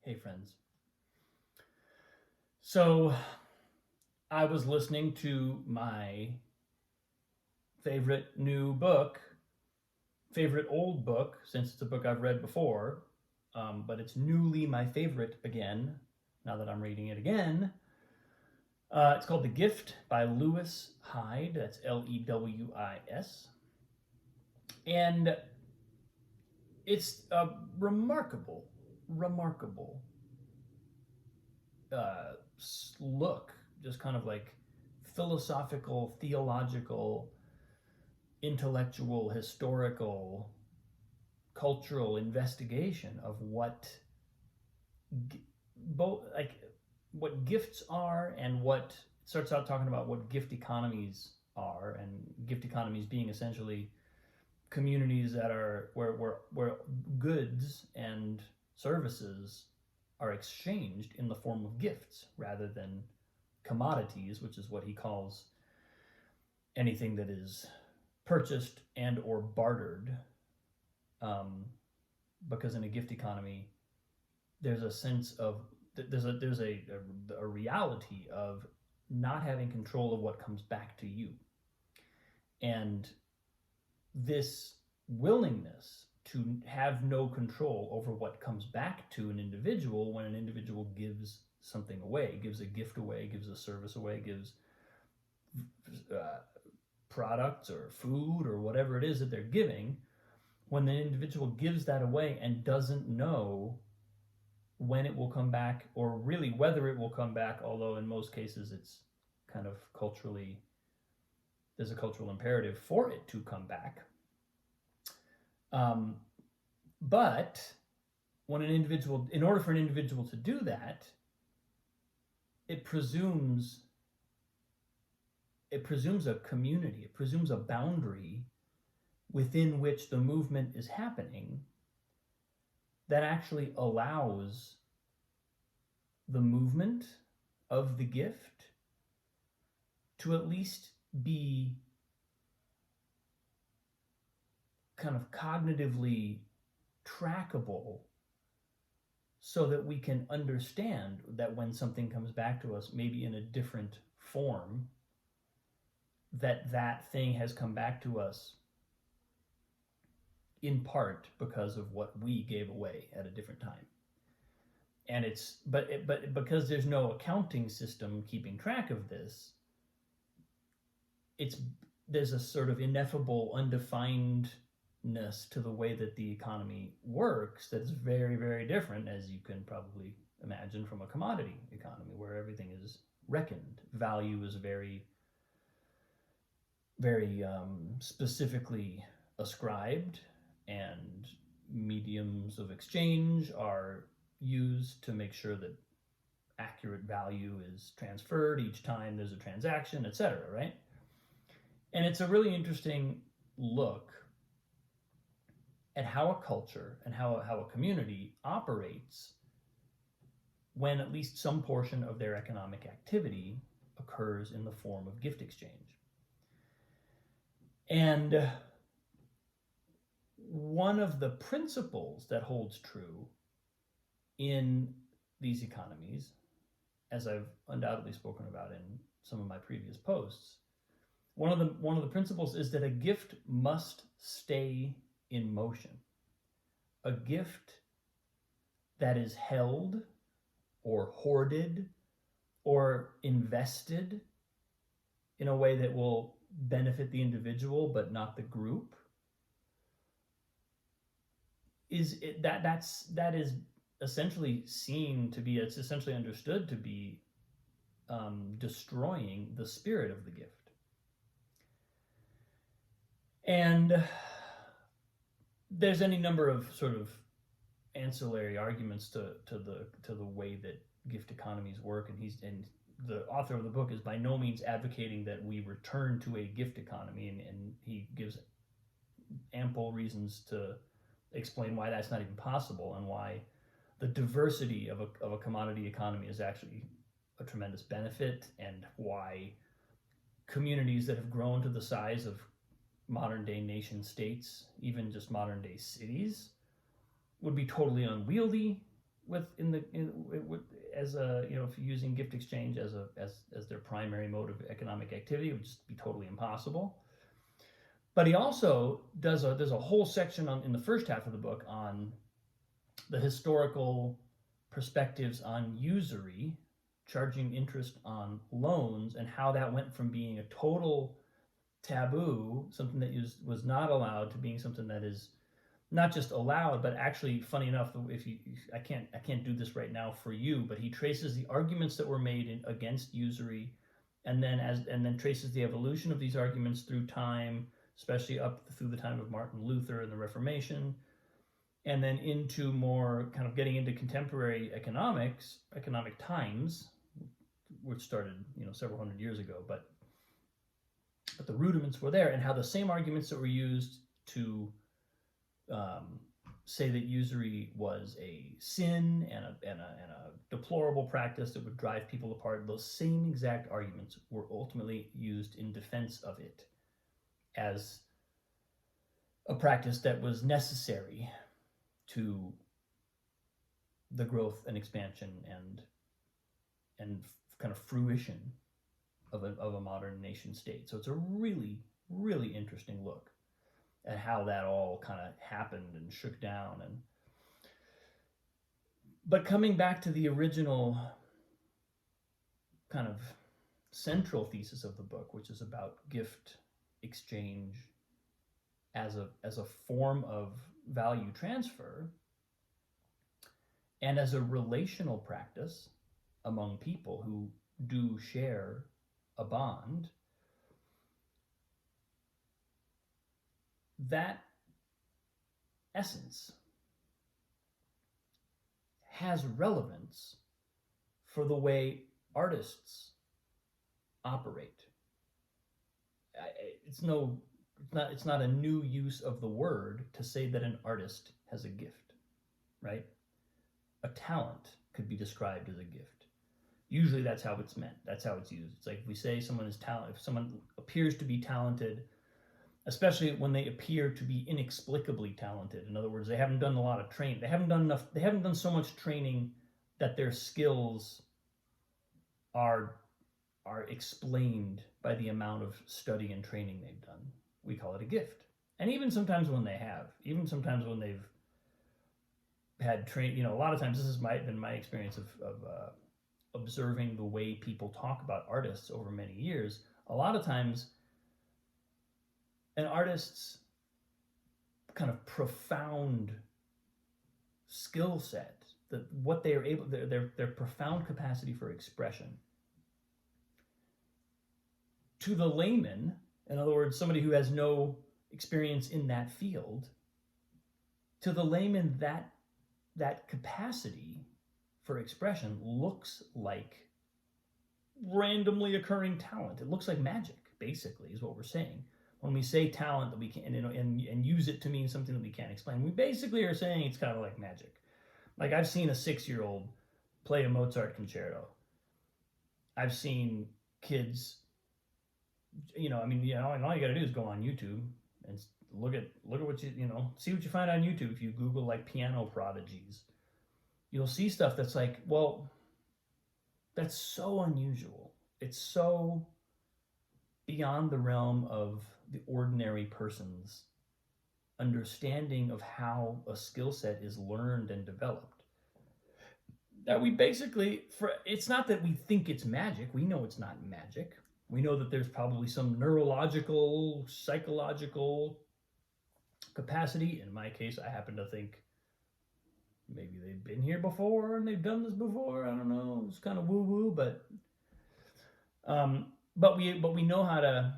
Hey, friends. So, I was listening to my favorite new book, favorite old book, since it's a book I've read before, but it's newly my favorite again, now that I'm reading it again. It's called The Gift by Lewis Hyde. That's Lewis. And it's a remarkable uh, look, just kind of like philosophical, theological, intellectual, historical, cultural investigation of both like what gifts are and what starts out talking about what gift economies are, and gift economies being essentially communities that are where goods and services are exchanged in the form of gifts rather than commodities, which is what he calls anything that is purchased and or bartered. Um, because in a gift economy, there's a sense of there's a reality of not having control of what comes back to you, and this willingness to have no control over what comes back to an individual when an individual gives something away, gives a gift away, gives a service away, gives uh, products or food or whatever it is that they're giving, when the individual gives that away and doesn't know when it will come back, or really whether it will come back, although in most cases it's kind of culturally, there's a cultural imperative for it to come back. Um, but when an individual, in order for an individual to do that, it presumes a community, it presumes a boundary within which the movement is happening that actually allows the movement of the gift to at least be kind of cognitively trackable, so that we can understand that when something comes back to us, maybe in a different form, that thing has come back to us in part because of what we gave away at a different time. And but because there's no accounting system keeping track of this, there's a sort of ineffable undefinedness to the way that the economy works that's very, very different, as you can probably imagine, from a commodity economy where everything is reckoned. Value is very, very specifically ascribed, and mediums of exchange are used to make sure that accurate value is transferred each time there's a transaction, etc., right? And it's a really interesting look at how a culture and how a community operates when at least some portion of their economic activity occurs in the form of gift exchange. And one of the principles that holds true in these economies, as I've undoubtedly spoken about in some of my previous posts, one of the principles is that a gift must stay in motion. A gift that is held or hoarded or invested in a way that will benefit the individual but not the group that is essentially seen to be, it's essentially understood to be destroying the spirit of the gift. And there's any number of sort of ancillary arguments to the way that gift economies work, and the author of the book is by no means advocating that we return to a gift economy, and he gives ample reasons to explain why that's not even possible, and why the diversity of a commodity economy is actually a tremendous benefit, and why communities that have grown to the size of modern day nation states, even just modern day cities, would be totally unwieldy as a, if you're using gift exchange as their primary mode of economic activity, it would just be totally impossible. But he also there's a whole section in the first half of the book on the historical perspectives on usury, charging interest on loans, and how that went from being a total taboo, something that was not allowed, to being something that is not just allowed, but actually, funny enough, I can't do this right now for you, but he traces the arguments that were made against usury, and then traces the evolution of these arguments through time, especially up through the time of Martin Luther and the Reformation, and then into more kind of getting into contemporary economic times, which started several hundred years ago, but the rudiments were there, and how the same arguments that were used to say that usury was a sin and a deplorable practice that would drive people apart, those same exact arguments were ultimately used in defense of it as a practice that was necessary to the growth and expansion and kind of fruition of a modern nation state. So it's a really, really interesting look at how that all kind of happened and shook down. But coming back to the original kind of central thesis of the book, which is about gift exchange as a form of value transfer and as a relational practice among people who do share a bond, that essence has relevance for the way artists operate. It's not a new use of the word to say that an artist has a gift, right? A talent could be described as a gift. Usually that's how it's meant. That's how it's used. It's like if we say someone is talented, if someone appears to be talented, especially when they appear to be inexplicably talented. In other words, they haven't done a lot of training. They haven't done so much training that their skills are explained by the amount of study and training they've done. We call it a gift. And even sometimes when they've had train, a lot of times this has been my experience of observing the way people talk about artists over many years. A lot of times an artist's kind of profound skill set, what they are able, their profound capacity for expression, to the layman, in other words, somebody who has no experience in that field, to the layman, that capacity for expression looks like randomly occurring talent. It looks like magic, basically, is what we're saying. When we say talent that we can, and use it to mean something that we can't explain, we basically are saying it's kind of like magic. Like I've seen a 6-year-old play a Mozart concerto. I've seen kids, and all you got to do is go on YouTube and look at what see what you find on YouTube. If you Google like piano prodigies, you'll see stuff that's like, well, that's so unusual. It's so beyond the realm of the ordinary person's understanding of how a skill set is learned and developed, that we basically, it's not that we think it's magic. We know it's not magic. We know that there's probably some neurological, psychological capacity. In my case, I happen to think maybe they've been here before and they've done this before. I don't know. It's kind of woo-woo, but we know how to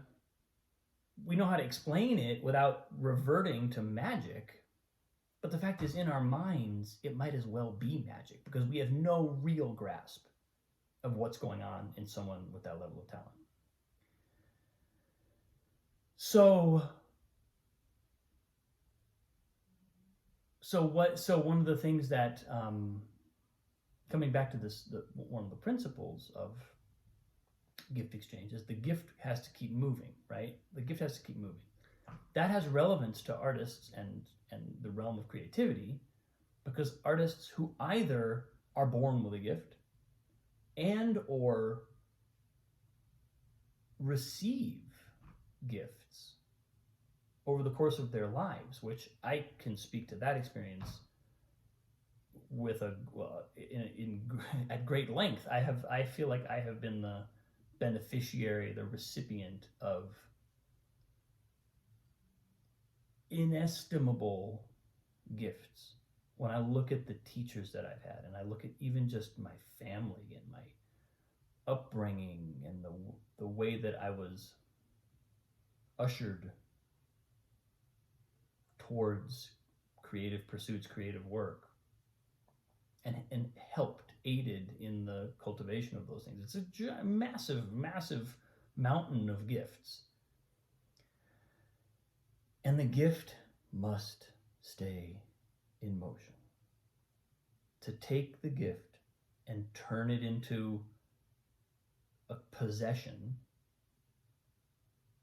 explain it without reverting to magic. But the fact is, in our minds, it might as well be magic because we have no real grasp of what's going on in someone with that level of talent. So one of the things that, coming back to one of the principles of gift exchange is the gift has to keep moving, right? The gift has to keep moving. That has relevance to artists and the realm of creativity because artists who either are born with a gift and or receive gifts over the course of their lives, which I can speak to that experience with at great length. I feel like I have been the beneficiary, the recipient of inestimable gifts. When I look at the teachers that I've had, and I look at even just my family and my upbringing and the way that I was ushered towards creative pursuits, creative work, and helped, aided in the cultivation of those things. It's a massive, massive mountain of gifts. And the gift must stay in motion. To take the gift and turn it into a possession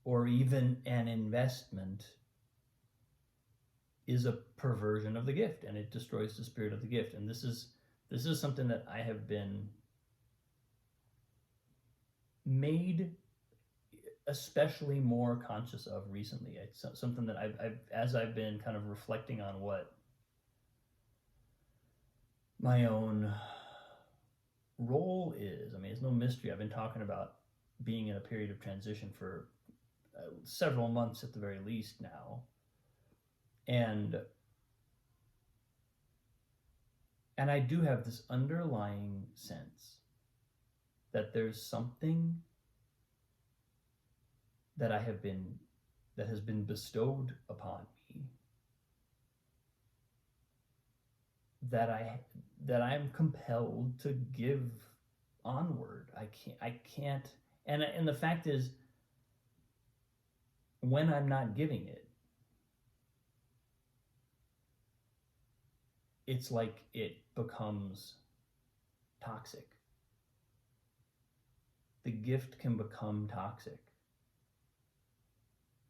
or even an investment is a perversion of the gift, and it destroys the spirit of the gift. And this is something that I have been made especially more conscious of recently. It's something that as I've been kind of reflecting on what my own role is. I mean, it's no mystery. I've been talking about being in a period of transition for several months at the very least now. And I do have this underlying sense that there's something that has been bestowed upon me that I'm compelled to give onward. I can't, and the fact is, when I'm not giving it, it's like it becomes toxic. The gift can become toxic.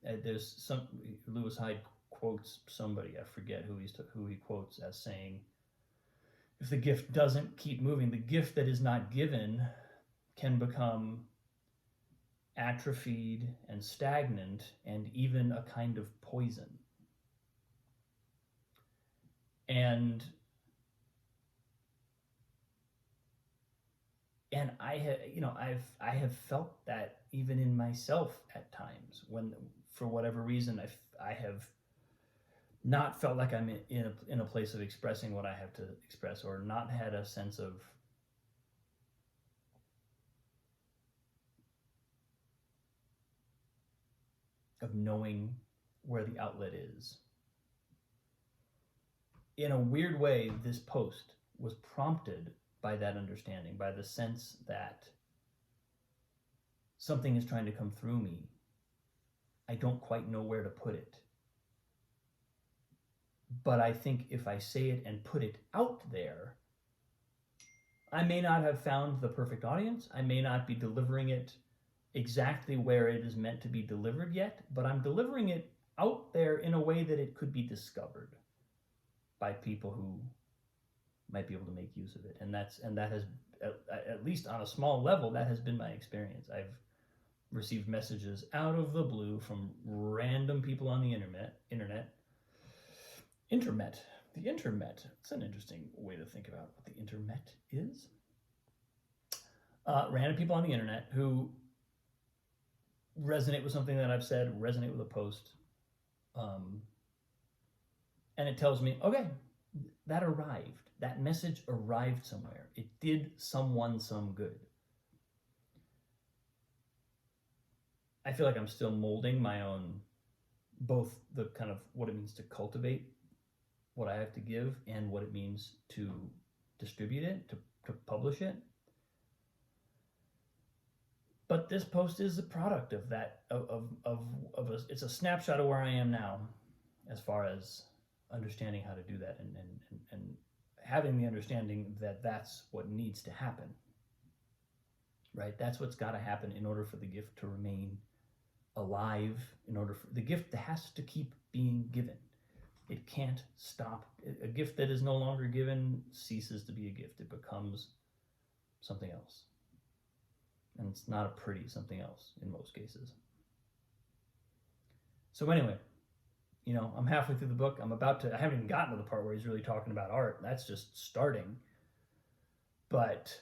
There's some, Lewis Hyde quotes somebody, I forget who he quotes, as saying, if the gift doesn't keep moving, the gift that is not given can become atrophied and stagnant and even a kind of poison. And I have felt that even in myself at times, when for whatever reason I have not felt like I'm in a place of expressing what I have to express, or not had a sense of knowing where the outlet is. In a weird way, this post was prompted by that understanding, by the sense that something is trying to come through me. I don't quite know where to put it. But I think if I say it and put it out there, I may not have found the perfect audience. I may not be delivering it exactly where it is meant to be delivered yet, but I'm delivering it out there in a way that it could be discovered by people who might be able to make use of it. And that has, at least on a small level, that has been my experience. I've received messages out of the blue from random people on the internet. The internet. It's an interesting way to think about what the internet is. Random people on the internet who resonate with something that I've said, resonate with a post. And it tells me, okay, that arrived. That message arrived somewhere. It did someone some good. I feel like I'm still molding my own, both the kind of what it means to cultivate what I have to give and what it means to distribute it, to publish it. But this post is a product of that, it's a snapshot of where I am now, as far as understanding how to do that, and having the understanding that that's what needs to happen, right? That's what's got to happen in order for the gift to remain alive, in order for the gift that has to keep being given. it can't stop. A gift that is no longer given ceases to be a gift. It becomes something else. And it's not a pretty something else in most cases. So anyway, I'm halfway through the book. I haven't even gotten to the part where he's really talking about art. That's just starting. But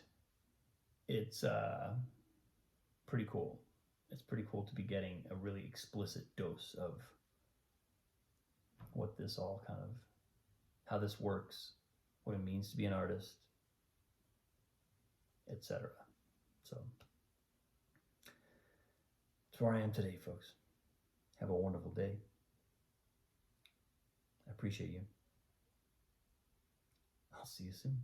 it's pretty cool. It's pretty cool to be getting a really explicit dose of what this all kind of, how this works, what it means to be an artist, etc. So that's where I am today, folks. Have a wonderful day. I appreciate you. I'll see you soon.